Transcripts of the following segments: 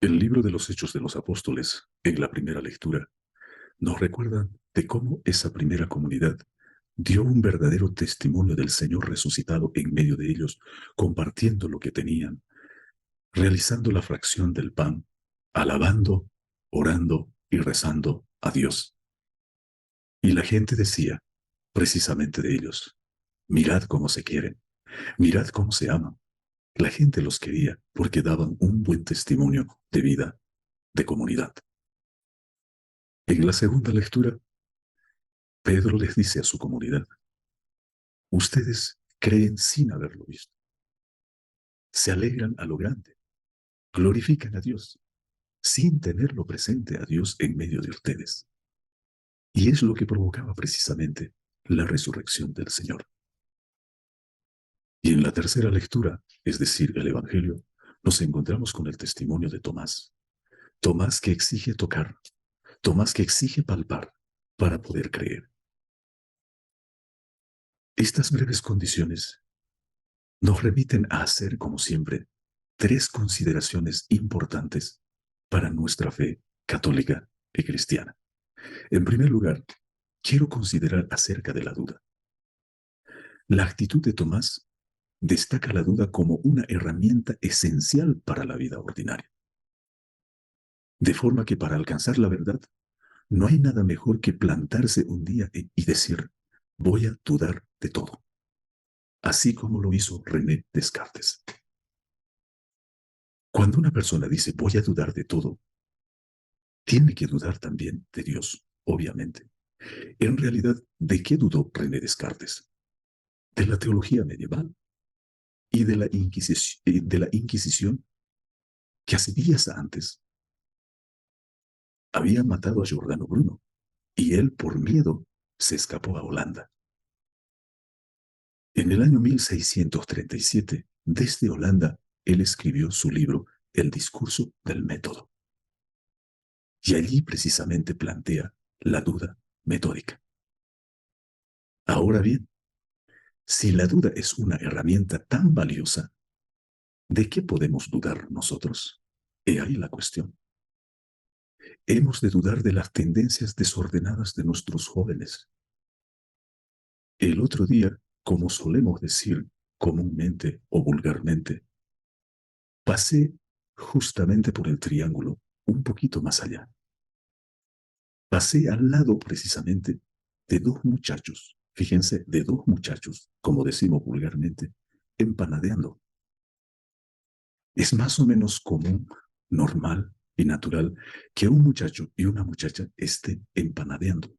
El libro de los Hechos de los Apóstoles, en la primera lectura, nos recuerda de cómo esa primera comunidad dio un verdadero testimonio del Señor resucitado en medio de ellos, compartiendo lo que tenían, realizando la fracción del pan, alabando, orando y rezando a Dios. Y la gente decía, precisamente de ellos, mirad cómo se quieren, mirad cómo se aman. La gente los quería porque daban un buen testimonio de vida, de comunidad. En la segunda lectura, Pedro les dice a su comunidad, ustedes creen sin haberlo visto, se alegran a lo grande, glorifican a Dios, sin tenerlo presente a Dios en medio de ustedes. Y es lo que provocaba precisamente la resurrección del Señor. Y en la tercera lectura, es decir, el Evangelio, nos encontramos con el testimonio de Tomás. Tomás que exige tocar, Tomás que exige palpar para poder creer. Estas breves condiciones nos remiten a hacer, como siempre, tres consideraciones importantes para nuestra fe católica y cristiana. En primer lugar, quiero considerar acerca de la duda. La actitud de Tomás destaca la duda como una herramienta esencial para la vida ordinaria. De forma que para alcanzar la verdad, no hay nada mejor que plantarse un día y decir, voy a dudar de todo, así como lo hizo René Descartes. Cuando una persona dice, voy a dudar de todo, tiene que dudar también de Dios, obviamente. En realidad, ¿de qué dudó René Descartes? De la teología medieval y de la Inquisición que hace días antes había matado a Giordano Bruno y él, por miedo, se escapó a Holanda. En el año 1637, desde Holanda, él escribió su libro El discurso del método. Y allí precisamente plantea la duda metódica. Ahora bien, si la duda es una herramienta tan valiosa, ¿de qué podemos dudar nosotros? He ahí la cuestión. Hemos de dudar de las tendencias desordenadas de nuestros jóvenes. El otro día, como solemos decir comúnmente o vulgarmente, pasé justamente por el triángulo, un poquito más allá. Pasé al lado precisamente de dos muchachos, fíjense, de dos muchachos, como decimos vulgarmente, empanadeando. Es más o menos común, normal y natural que un muchacho y una muchacha estén empanadeando.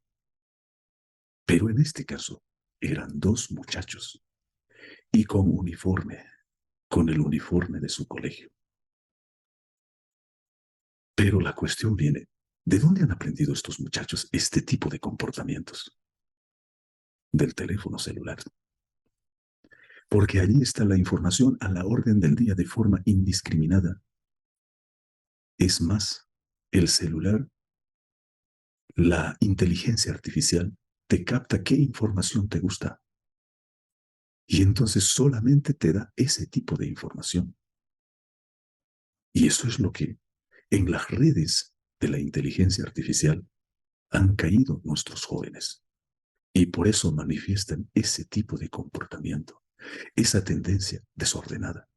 Pero en este caso eran dos muchachos y con uniforme, con el uniforme de su colegio. Pero la cuestión viene, ¿de dónde han aprendido estos muchachos este tipo de comportamientos? Del teléfono celular. Porque allí está la información a la orden del día de forma indiscriminada. Es más, el celular, la inteligencia artificial, te capta qué información te gusta. Y entonces solamente te da ese tipo de información. Y eso es lo que en las redes de la inteligencia artificial han caído nuestros jóvenes. Y por eso manifiestan ese tipo de comportamiento, esa tendencia desordenada.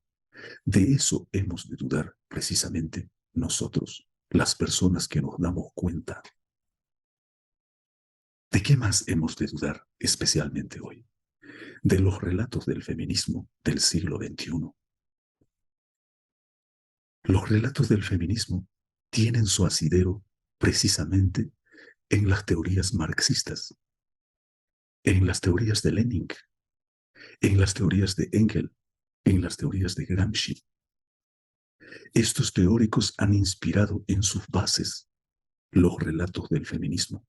De eso hemos de dudar precisamente nosotros, las personas que nos damos cuenta. ¿De qué más hemos de dudar especialmente hoy? De los relatos del feminismo del siglo XXI. Los relatos del feminismo tienen su asidero precisamente en las teorías marxistas, en las teorías de Lenin, en las teorías de Engels, en las teorías de Gramsci. Estos teóricos han inspirado en sus bases los relatos del feminismo.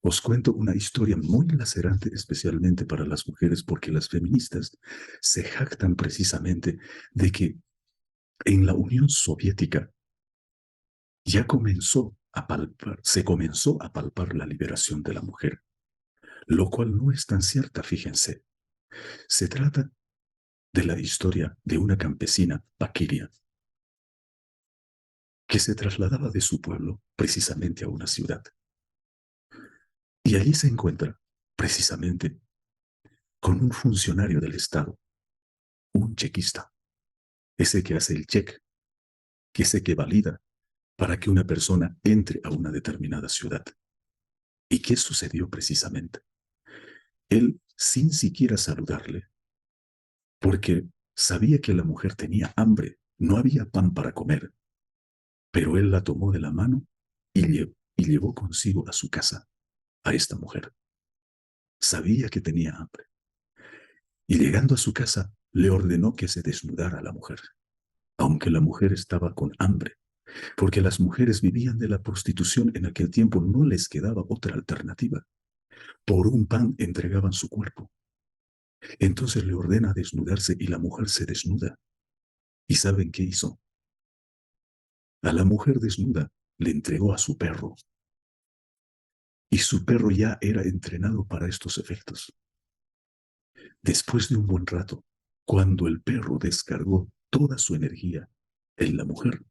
Os cuento una historia muy lacerante, especialmente para las mujeres, porque las feministas se jactan precisamente de que en la Unión Soviética se comenzó a palpar la liberación de la mujer, lo cual no es tan cierta, fíjense. Se trata de la historia de una campesina, Paquiria, que se trasladaba de su pueblo precisamente a una ciudad. Y allí se encuentra precisamente con un funcionario del Estado, un chequista, ese que hace el cheque, que ese que valida para que una persona entre a una determinada ciudad. ¿Y qué sucedió precisamente? Él, sin siquiera saludarle, porque sabía que la mujer tenía hambre, no había pan para comer, pero él la tomó de la mano y llevó consigo a su casa a esta mujer. Sabía que tenía hambre. Y llegando a su casa, le ordenó que se desnudara a la mujer, aunque la mujer estaba con hambre, porque las mujeres vivían de la prostitución en aquel tiempo, no les quedaba otra alternativa. Por un pan entregaban su cuerpo. Entonces le ordena desnudarse y la mujer se desnuda. ¿Y saben qué hizo? A la mujer desnuda le entregó a su perro. Y su perro ya era entrenado para estos efectos. Después de un buen rato, cuando el perro descargó toda su energía en la mujer,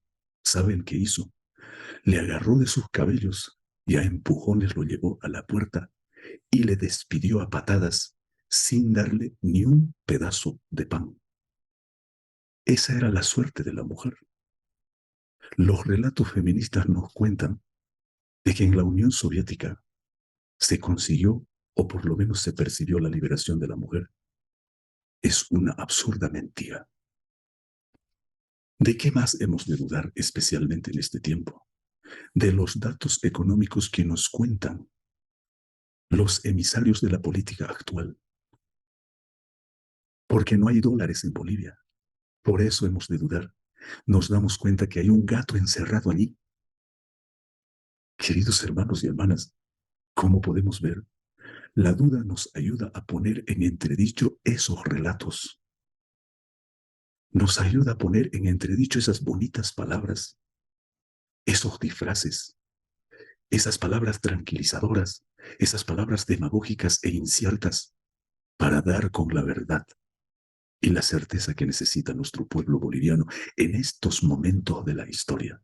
¿saben qué hizo? Le agarró de sus cabellos y a empujones lo llevó a la puerta y le despidió a patadas sin darle ni un pedazo de pan. Esa era la suerte de la mujer. Los relatos feministas nos cuentan de que en la Unión Soviética se consiguió, o por lo menos se percibió, la liberación de la mujer. Es una absurda mentira. ¿De qué más hemos de dudar, especialmente en este tiempo? De los datos económicos que nos cuentan los emisarios de la política actual. Porque no hay dólares en Bolivia. Por eso hemos de dudar. Nos damos cuenta que hay un gato encerrado allí. Queridos hermanos y hermanas, ¿cómo podemos ver? La duda nos ayuda a poner en entredicho esos relatos. Nos ayuda a poner en entredicho esas bonitas palabras, esos disfraces, esas palabras tranquilizadoras, esas palabras demagógicas e inciertas para dar con la verdad y la certeza que necesita nuestro pueblo boliviano en estos momentos de la historia.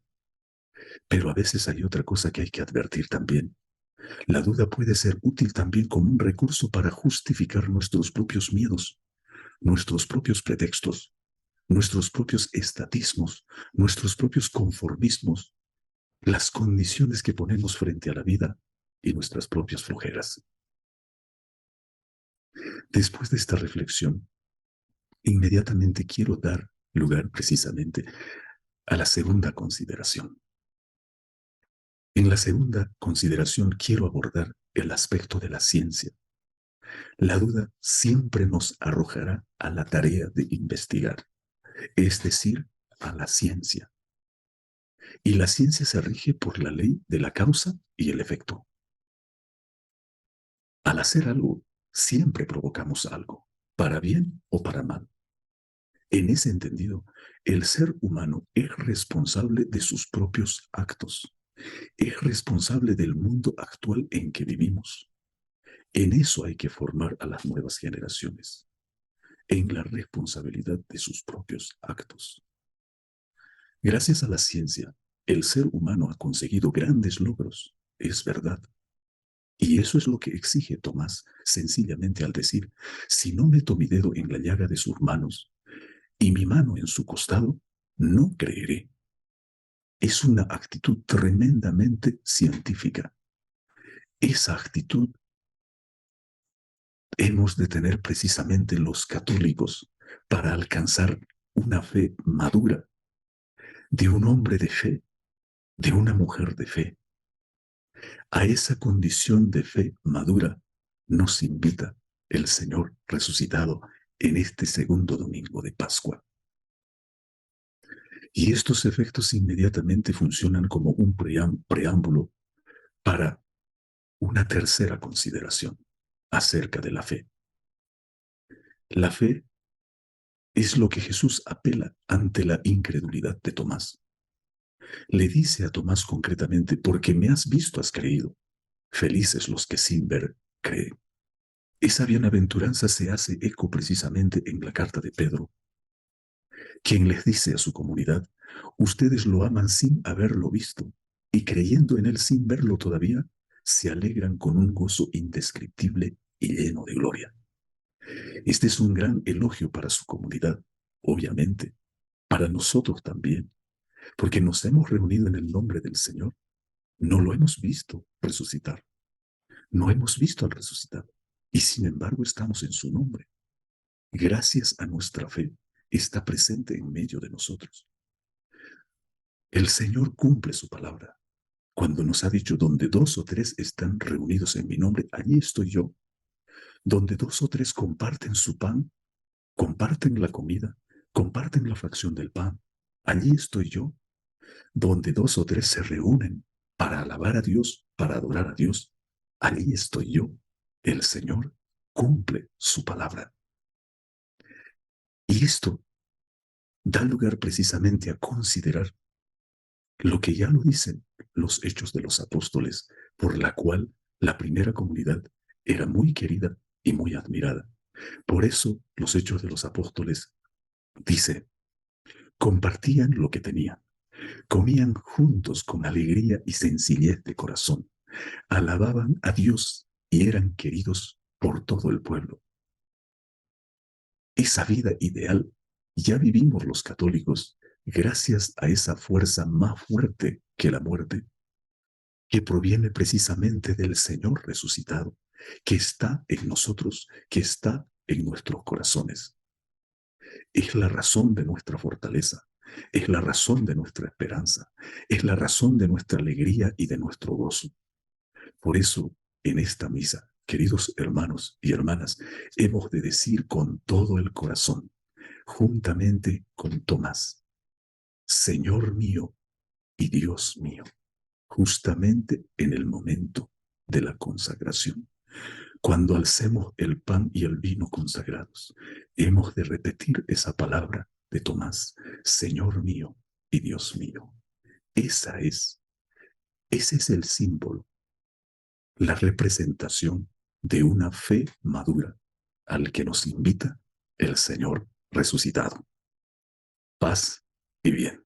Pero a veces hay otra cosa que hay que advertir también. La duda puede ser útil también como un recurso para justificar nuestros propios miedos, nuestros propios pretextos, nuestros propios estatismos, nuestros propios conformismos, las condiciones que ponemos frente a la vida y nuestras propias flojeras. Después de esta reflexión, inmediatamente quiero dar lugar precisamente a la segunda consideración. En la segunda consideración quiero abordar el aspecto de la ciencia. La duda siempre nos arrojará a la tarea de investigar, es decir, a la ciencia. Y la ciencia se rige por la ley de la causa y el efecto. Al hacer algo, siempre provocamos algo, para bien o para mal. En ese entendido, el ser humano es responsable de sus propios actos, es responsable del mundo actual en que vivimos. En eso hay que formar a las nuevas generaciones, en la responsabilidad de sus propios actos. Gracias a la ciencia, el ser humano ha conseguido grandes logros, es verdad. Y eso es lo que exige Tomás, sencillamente al decir, si no meto mi dedo en la llaga de sus manos y mi mano en su costado, no creeré. Es una actitud tremendamente científica. Esa actitud hemos de tener precisamente los católicos para alcanzar una fe madura de un hombre de fe, de una mujer de fe. A esa condición de fe madura nos invita el Señor resucitado en este segundo domingo de Pascua. Y estos efectos inmediatamente funcionan como un preámbulo para una tercera consideración acerca de la fe. La fe es lo que Jesús apela ante la incredulidad de Tomás. Le dice a Tomás concretamente, porque me has visto, has creído. Felices los que sin ver creen. Esa bienaventuranza se hace eco precisamente en la carta de Pedro, quien les dice a su comunidad, Ustedes lo aman sin haberlo visto y creyendo en él sin verlo todavía, se alegran con un gozo indescriptible y lleno de gloria. Este es un gran elogio para su comunidad, obviamente, para nosotros también, porque nos hemos reunido en el nombre del Señor. No lo hemos visto resucitar, no hemos visto al resucitado, y sin embargo estamos en su nombre. Gracias a nuestra fe, está presente en medio de nosotros. El Señor cumple su palabra. Cuando nos ha dicho, donde dos o tres están reunidos en mi nombre, allí estoy yo. Donde dos o tres comparten su pan, comparten la comida, comparten la fracción del pan, allí estoy yo. Donde dos o tres se reúnen para alabar a Dios, para adorar a Dios, allí estoy yo. El Señor cumple su palabra. Y esto da lugar precisamente a considerar lo que ya lo dicen los Hechos de los Apóstoles, por la cual la primera comunidad era muy querida y muy admirada. Por eso los Hechos de los Apóstoles dice, compartían lo que tenían, comían juntos con alegría y sencillez de corazón, alababan a Dios y eran queridos por todo el pueblo. Esa vida ideal ya vivimos los católicos gracias a esa fuerza más fuerte que la muerte, que proviene precisamente del Señor resucitado, que está en nosotros, que está en nuestros corazones. Es la razón de nuestra fortaleza, es la razón de nuestra esperanza, es la razón de nuestra alegría y de nuestro gozo. Por eso, en esta misa, queridos hermanos y hermanas, hemos de decir con todo el corazón, juntamente con Tomás, Señor mío y Dios mío, justamente en el momento de la consagración. Cuando alcemos el pan y el vino consagrados, hemos de repetir esa palabra de Tomás, Señor mío y Dios mío. Ese es el símbolo, la representación de una fe madura al que nos invita el Señor resucitado. Paz y bien.